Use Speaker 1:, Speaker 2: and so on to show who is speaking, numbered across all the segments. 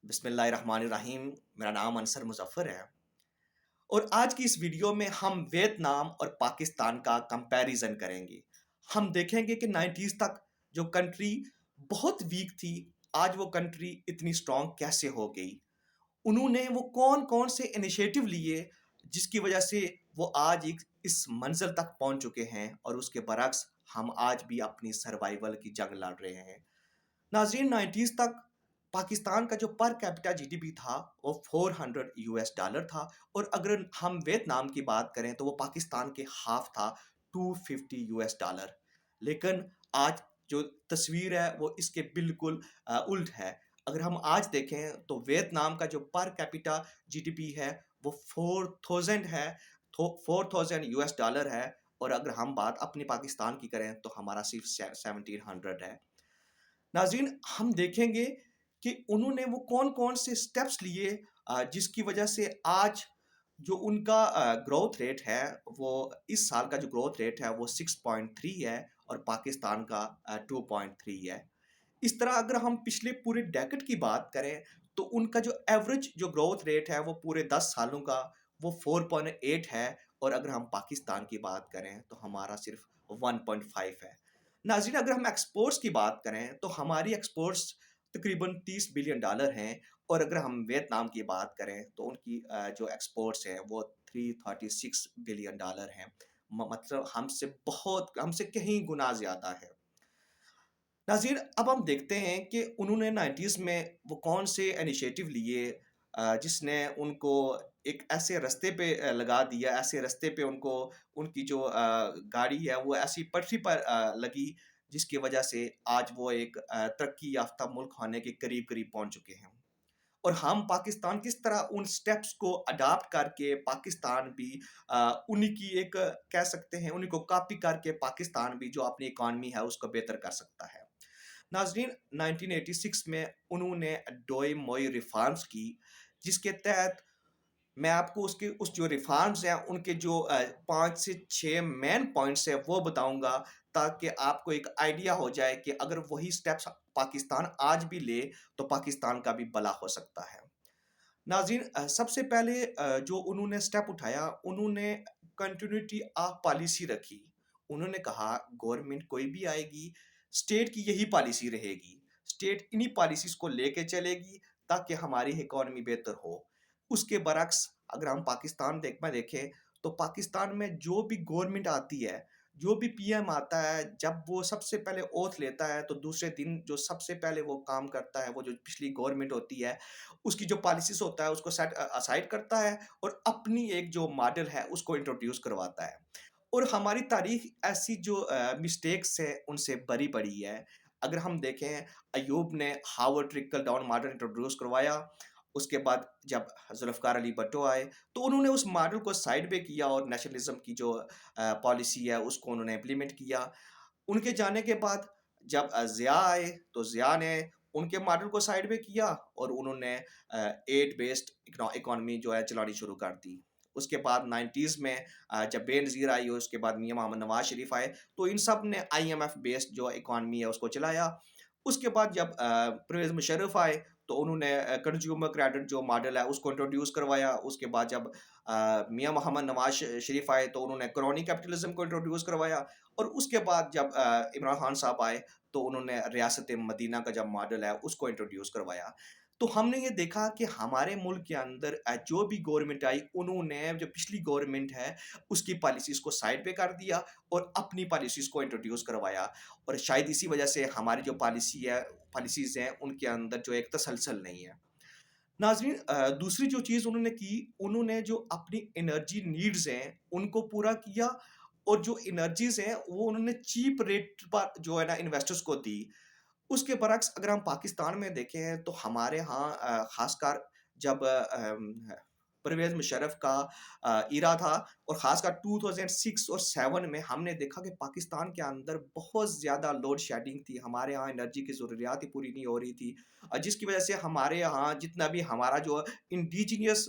Speaker 1: بسم اللہ الرحمن الرحیم۔ میرا نام انصر مظفر ہے اور آج کی اس ویڈیو میں ہم ویتنام اور پاکستان کا کمپیریزن کریں گے۔ ہم دیکھیں گے کہ 90s تک جو کنٹری بہت ویک تھی، آج وہ کنٹری اتنی سٹرونگ کیسے ہو گئی۔ انہوں نے وہ کون کون سے انیشیٹو لیے جس کی وجہ سے وہ آج اس منزل تک پہنچ چکے ہیں، اور اس کے برعکس ہم آج بھی اپنی سروائیول کی جنگ لڑ رہے ہیں۔ ناظرین، 90s تک پاکستان کا جو per capita G D P تھا وہ $400 تھا، اور اگر ہم ویتنام کی بات کریں تو وہ پاکستان کے ہاف تھا، $250۔ لیکن آج جو تصویر ہے وہ اس کے بالکل الٹ ہے۔ اگر ہم آج دیکھیں تو ویتنام کا جو per capita G D P ہے وہ 4000 ہے، $4000 ہے، اور اگر ہم بات اپنی پاکستان کی کریں تو ہمارا صرف 1700 ہے۔ ناظرین، ہم دیکھیں گے کہ انہوں نے وہ کون کون سے سٹیپس لیے جس کی وجہ سے آج جو ان کا گروتھ ریٹ ہے، وہ اس سال کا جو گروتھ ریٹ ہے وہ 6.3 ہے اور پاکستان کا 2.3 ہے۔ اس طرح اگر ہم پچھلے پورے ڈیکٹ کی بات کریں تو ان کا جو ایوریج جو گروتھ ریٹ ہے وہ پورے 10 سالوں کا وہ 4.8 ہے، اور اگر ہم پاکستان کی بات کریں تو ہمارا صرف 1.5 ہے۔ ناظرین، اگر ہم ایکسپورٹس کی بات کریں تو ہماری ایکسپورٹس تقریباً $30 بلین ہیں، اور اگر ہم ویتنام کی بات کریں تو ان کی جو ایکسپورٹس ہیں وہ $336 بلین ہیں۔ مطلب ہم سے کہیں گنا زیادہ ہے۔ ناظرین، اب ہم دیکھتے ہیں کہ انہوں نے 90s میں وہ کون سے انیشیٹو لیے جس نے ان کو ایک ایسے رستے پہ لگا دیا، ایسے رستے پہ ان کی جو گاڑی ہے وہ ایسی پٹری پر لگی جس کی وجہ سے آج وہ ایک ترقی یافتہ ملک ہونے کے قریب قریب پہنچ چکے ہیں۔ اور ہم پاکستان کس طرح ان سٹیپس کو اڈاپٹ کر کے پاکستان بھی انہی کی ایک کہہ سکتے ہیں، انہی کو کاپی کر کے پاکستان بھی جو اپنی اکانومی ہے اس کو بہتر کر سکتا ہے۔ ناظرین، 1986 میں انہوں نے ڈوئی موئی ریفارمز کی، جس کے تحت میں آپ کو اس جو ریفارمز ہیں ان کے جو 5 سے 6 مین پوائنٹس ہیں وہ بتاؤں گا، تاکہ آپ کو ایک آئیڈیا ہو جائے کہ اگر وہی سٹیپس پاکستان آج بھی لے تو پاکستان کا بھی بھلا ہو سکتا ہے۔ ناظرین، سب سے پہلے جو انہوں نے سٹیپ اٹھایا، انہوں نے کنٹینیوٹی آف پالیسی رکھی۔ انہوں نے کہا گورنمنٹ کوئی بھی آئے گی، اسٹیٹ کی یہی پالیسی رہے گی، اسٹیٹ انہی پالیسیز کو لے کے چلے گی تاکہ ہماری اکانومی بہتر ہو۔ اس کے برعکس اگر ہم پاکستان میں دیکھیں تو پاکستان میں جو بھی گورنمنٹ آتی ہے، جو بھی پی ایم آتا ہے، جب وہ سب سے پہلے اوتھ لیتا ہے تو دوسرے دن جو سب سے پہلے وہ کام کرتا ہے، وہ جو پچھلی گورنمنٹ ہوتی ہے اس کی جو پالیسیز ہوتا ہے اس کو سیٹ اسائڈ کرتا ہے اور اپنی ایک جو ماڈل ہے اس کو انٹروڈیوس کرواتا ہے۔ اور ہماری تاریخ ایسی جو مسٹیکس ہیں ان سے بری پڑی ہے۔ اگر ہم دیکھیں، ایوب نے Howard trickle down model introduce کروایا، اس کے بعد جب ذوالفقار علی بھٹو آئے تو انہوں نے اس ماڈل کو سائڈ پہ کیا اور نیشنلزم کی جو پالیسی ہے اس کو انہوں نے امپلیمنٹ کیا۔ ان کے جانے کے بعد جب ضیاء آئے تو ضیاء نے ان کے ماڈل کو سائڈ پہ کیا اور انہوں نے ایڈ بیسڈ اکانومی جو ہے چلانی شروع کر دی۔ اس کے بعد 90s میں جب بے نظیر آئی اور اس کے بعد میاں محمد نواز شریف آئے تو ان سب نے آئی ایم ایف بیسڈ جو اکانومی ہے اس کو چلایا۔ اس کے بعد جب پرویز مشرف آئے تو انہوں نے کنزیومر کریڈٹ جو ماڈل ہے اس کو انٹروڈیوس کروایا۔ اس کے بعد جب میاں محمد نواز شریف آئے تو انہوں نے کرونی کیپٹلزم کو انٹروڈیوس کروایا، اور اس کے بعد جب عمران خان صاحب آئے تو انہوں نے ریاست مدینہ کا جب ماڈل ہے اس کو انٹروڈیوس کروایا۔ تو ہم نے یہ دیکھا کہ ہمارے ملک کے اندر جو بھی گورنمنٹ آئی انہوں نے جو پچھلی گورنمنٹ ہے اس کی پالیسیز کو سائڈ پہ کر دیا اور اپنی پالیسیز کو انٹروڈیوس کروایا، اور شاید اسی وجہ سے ہماری جو پالیسیز ہیں ان کے اندر جو ایک تسلسل نہیں ہے۔ ناظرین، دوسری جو چیز انہوں نے کی، انہوں نے جو اپنی انرجی نیڈز ہیں ان کو پورا کیا، اور جو انرجیز ہیں وہ انہوں نے چیپ ریٹ پر جو ہے نا انویسٹرز کو دی۔ اس کے برعکس اگر ہم پاکستان میں دیکھیں تو ہمارے ہاں خاص کر جب پرویز مشرف کا ایرا تھا، اور خاص کر 2006 اور 7 میں ہم نے دیکھا کہ پاکستان کے اندر بہت زیادہ لوڈ شیڈنگ تھی، ہمارے ہاں انرجی کی ضروریات ہی پوری نہیں ہو رہی تھی، جس کی وجہ سے ہمارے ہاں جتنا بھی ہمارا جو انڈیجینس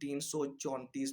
Speaker 1: 334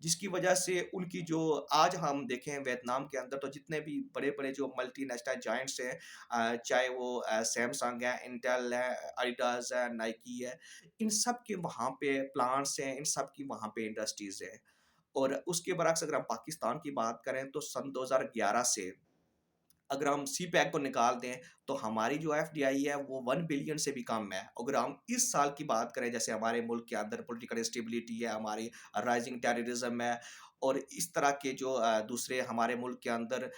Speaker 1: جس کی وجہ سے ان کی جو آج ہم دیکھیں ویتنام کے اندر تو جتنے بھی بڑے بڑے جو ملٹی نیشنل جائنٹس ہیں، چاہے وہ سیمسنگ ہے، انٹیل ہے، ایڈیڈاز ہے، نائکی ہے، ان سب کے وہاں پہ پلانٹس ہیں، ان سب کی وہاں پہ انڈسٹریز ہیں۔ اور اس کے برعکس اگر ہم پاکستان کی بات کریں تو سن 2011 سے اگر ہم سی پیک کو نکال دیں تو ہماری جو ایف ڈی آئی ہے وہ 1 بلین سے بھی کم ہے۔ اگر ہم اس سال کی بات کریں، جیسے ہمارے ملک کے اندر پولیٹیکل اسٹیبلٹی ہے، ہماری رائزنگ ٹیررزم ہے، اور اس طرح کے جو دوسرے ہمارے ملک کے اندر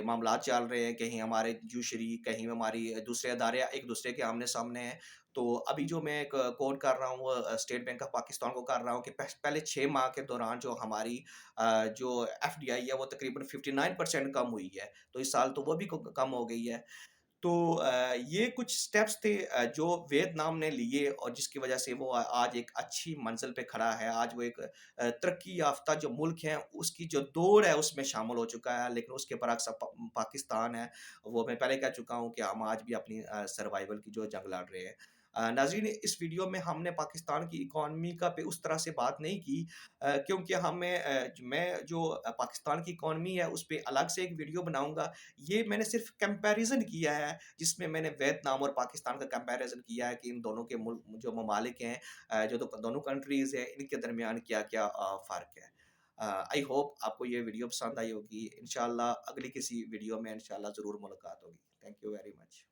Speaker 1: معاملات چل رہے ہیں، کہیں ہمارے جوشری، کہیں ہماری دوسرے ادارے ایک دوسرے کے آمنے سامنے ہیں۔ تو ابھی جو میں ایک کوٹ کر رہا ہوں وہ اسٹیٹ بینک آف پاکستان کو کر رہا ہوں کہ پہلے 6 ماہ کے دوران جو ہماری جو ایف ڈی آئی ہے وہ تقریباً 59% کم ہوئی ہے، تو اس سال تو وہ بھی کم ہو گئی ہے۔ تو یہ کچھ سٹیپس تھے جو ویتنام نے لیے، اور جس کی وجہ سے وہ آج ایک اچھی منزل پہ کھڑا ہے۔ آج وہ ایک ترقی یافتہ جو ملک ہے اس کی جو دوڑ ہے اس میں شامل ہو چکا ہے، لیکن اس کے برعکس اب پاکستان ہے، وہ میں پہلے کہہ چکا ہوں کہ ہم آج بھی اپنی سروائیول کی جو جنگ لڑ رہے ہیں۔ ناظرین، اس ویڈیو میں ہم نے پاکستان کی اکانومی کا پہ اس طرح سے بات نہیں کی، کیونکہ میں جو پاکستان کی اکانومی ہے اس پہ الگ سے ایک ویڈیو بناؤں گا۔ یہ میں نے صرف کمپیریزن کیا ہے، جس میں میں نے ویتنام اور پاکستان کا کمپیریزن کیا ہے کہ ان دونوں کے ملک جو ممالک ہیں، جو دونوں کنٹریز ہیں، ان کے درمیان کیا کیا فرق ہے۔ آئی ہوپ آپ کو یہ ویڈیو پسند آئی ہوگی۔ انشاءاللہ اگلی کسی ویڈیو میں انشاءاللہ ضرور ملاقات ہوگی۔ Thank you very much.